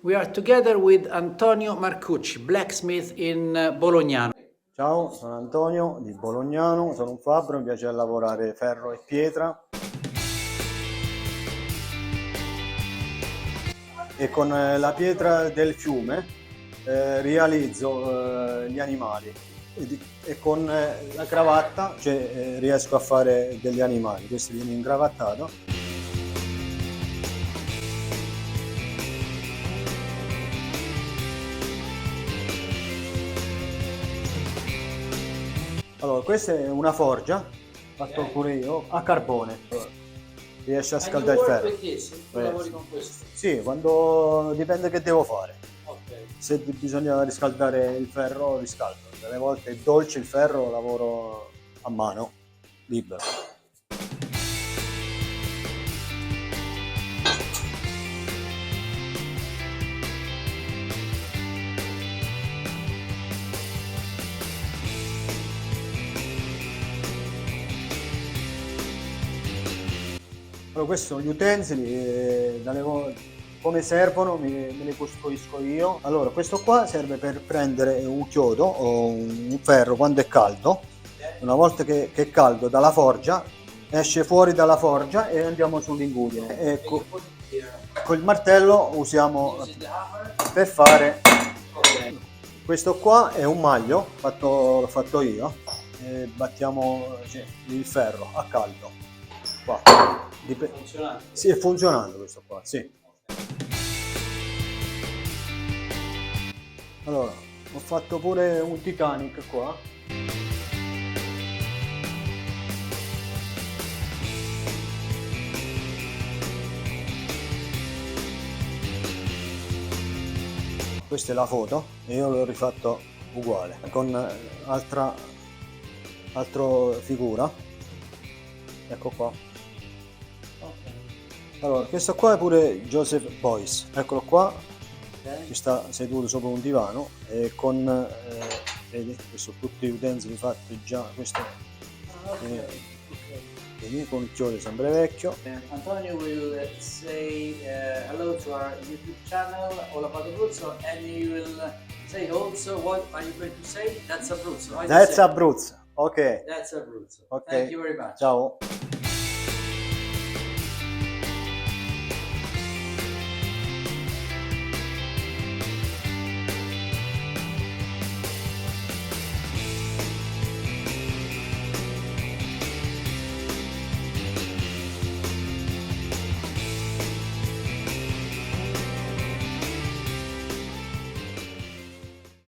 We are together with Antonio Marcucci, blacksmith in Bolognano. Ciao, sono Antonio di Bolognano, sono un fabbro, mi piace lavorare ferro e pietra e con la pietra del fiume realizzo gli animali e con la cravatta riesco a fare degli animali. Questo viene incravattato. Allora, questa è una forgia, fatto pure io, a carbone. Riesce a scaldare il ferro. Tu lavori con questo? Sì, quando dipende che devo fare. Ok. Se bisogna riscaldare il ferro, riscaldo. Delle volte è dolce il ferro, lavoro a mano, libero. Allora, questi sono gli utensili, come servono me li costruisco io. Allora, questo qua serve per prendere un chiodo o un ferro quando è caldo. Una volta che è caldo dalla forgia, esce fuori dalla forgia e andiamo sull'ingudine. Ecco, col martello usiamo per fare. Questo qua è un maglio, l'ho fatto io, e battiamo il ferro a caldo. Qua. Funzionante? Sì, è funzionante questo qua, sì. Allora, ho fatto pure un Titanic qua. Questa è la foto e io l'ho rifatto uguale, con altra figura. Ecco qua. Allora, questo qua è pure Joseph Beuys, eccolo qua, che sta seduto sopra un divano e con, vedi, questi sono tutti gli utensili fatti già, questo vedi, con il chiodo sempre vecchio. Antonio will say hello to our YouTube channel All About Abruzzo, and he will say also, what are you going to say? That's Abruzzo. That's Abruzzo, ok. That's Abruzzo. Ok. Thank you very much. Ciao.